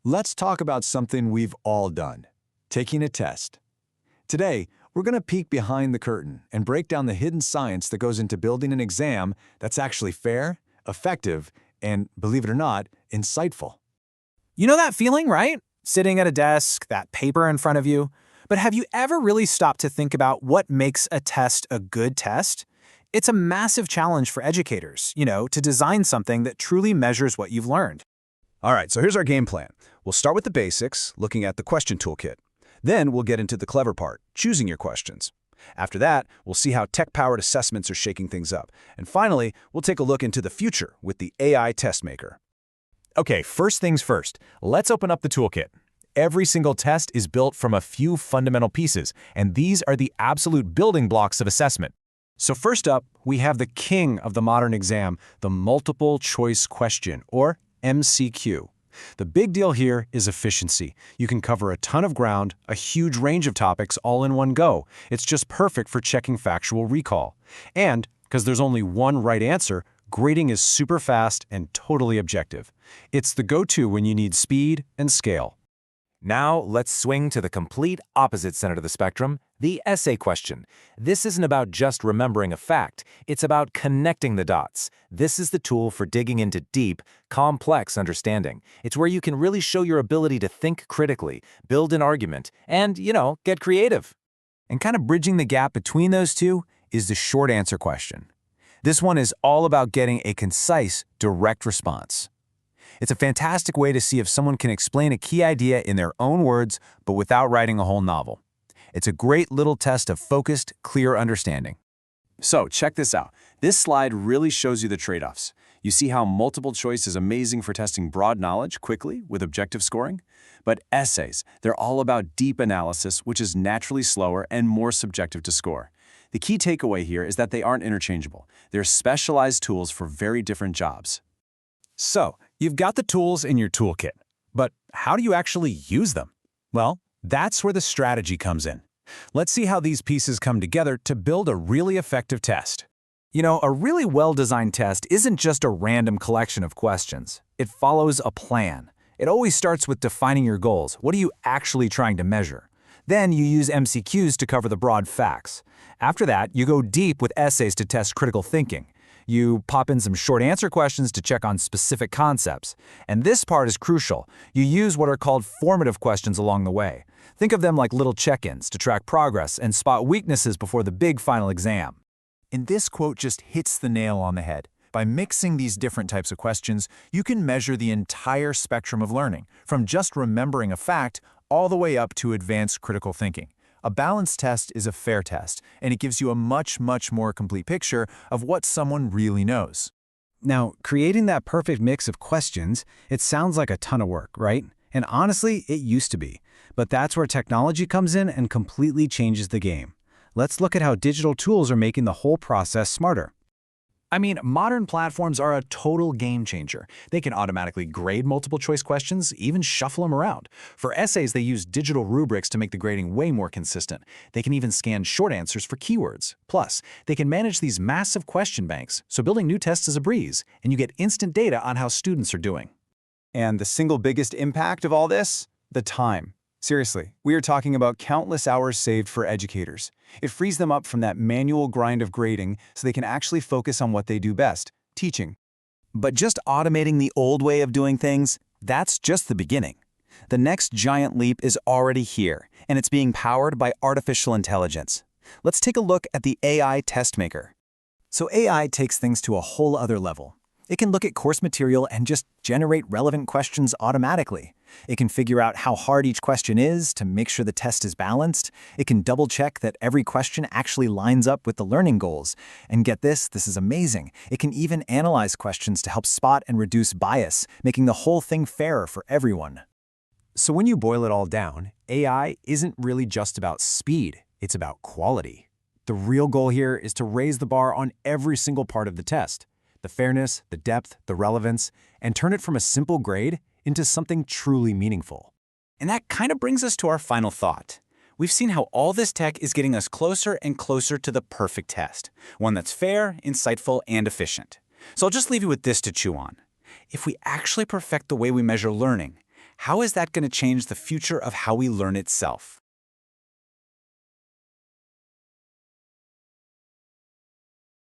Let's talk about something we've all done, taking a test. Today, we're going to peek behind the curtain and break down the hidden science that goes into building an exam that's actually fair, effective, and, believe it or not, insightful. You know that feeling, right? Sitting at a desk, that paper in front of you. But have you ever really stopped to think about what makes a test a good test? It's a massive challenge for educators, to design something that truly measures what you've learned. All right, so here's our game plan. We'll start with the basics, looking at the question toolkit. Then we'll get into the clever part, choosing your questions. After that, we'll see how tech-powered assessments are shaking things up. And finally, we'll take a look into the future with the AI test maker. Okay, first things first, let's open up the toolkit. Every single test is built from a few fundamental pieces, and these are the absolute building blocks of assessment. So first up, we have the king of the modern exam, the multiple choice question, or MCQ. The big deal here is efficiency. You can cover a ton of ground, a huge range of topics all in one go. It's just perfect for checking factual recall. And, because there's only one right answer, grading is super fast and totally objective. It's the go-to when you need speed and scale. Now, let's swing to the complete opposite center of the spectrum, the essay question. This isn't about just remembering a fact, it's about connecting the dots. This is the tool for digging into deep, complex understanding. It's where you can really show your ability to think critically, build an argument, and, get creative. And kind of bridging the gap between those two is the short answer question. This one is all about getting a concise, direct response. It's a fantastic way to see if someone can explain a key idea in their own words, but without writing a whole novel. It's a great little test of focused, clear understanding. So check this out. This slide really shows you the trade-offs. You see how multiple choice is amazing for testing broad knowledge quickly with objective scoring? But essays, they're all about deep analysis, which is naturally slower and more subjective to score. The key takeaway here is that they aren't interchangeable. They're specialized tools for very different jobs. So, you've got the tools in your toolkit, but how do you actually use them? Well, that's where the strategy comes in. Let's see how these pieces come together to build a really effective test. A really well-designed test isn't just a random collection of questions. It follows a plan. It always starts with defining your goals. What are you actually trying to measure? Then you use MCQs to cover the broad facts. After that, you go deep with essays to test critical thinking. You pop in some short answer questions to check on specific concepts. And this part is crucial. You use what are called formative questions along the way. Think of them like little check-ins to track progress and spot weaknesses before the big final exam. And this quote just hits the nail on the head. By mixing these different types of questions, you can measure the entire spectrum of learning, from just remembering a fact all the way up to advanced critical thinking. A balanced test is a fair test, and it gives you a much more complete picture of what someone really knows. Now, creating that perfect mix of questions, it sounds like a ton of work, right? And honestly, it used to be. But that's where technology comes in and completely changes the game. Let's look at how digital tools are making the whole process smarter. Modern platforms are a total game changer. They can automatically grade multiple choice questions, even shuffle them around. For essays, they use digital rubrics to make the grading way more consistent. They can even scan short answers for keywords. Plus, they can manage these massive question banks, so building new tests is a breeze, and you get instant data on how students are doing. And the single biggest impact of all this? The time. Seriously, we are talking about countless hours saved for educators. It frees them up from that manual grind of grading so they can actually focus on what they do best, teaching. But just automating the old way of doing things, that's just the beginning. The next giant leap is already here, and it's being powered by artificial intelligence. Let's take a look at the AI test maker. So AI takes things to a whole other level. It can look at course material and just generate relevant questions automatically. It can figure out how hard each question is to make sure the test is balanced. It can double-check that every question actually lines up with the learning goals. And get this is amazing. It can even analyze questions to help spot and reduce bias, making the whole thing fairer for everyone. So when you boil it all down, AI isn't really just about speed, it's about quality. The real goal here is to raise the bar on every single part of the test. The fairness, the depth, the relevance, and turn it from a simple grade into something truly meaningful. And that kind of brings us to our final thought. We've seen how all this tech is getting us closer and closer to the perfect test, one that's fair, insightful, and efficient. So I'll just leave you with this to chew on. If we actually perfect the way we measure learning, how is that going to change the future of how we learn itself?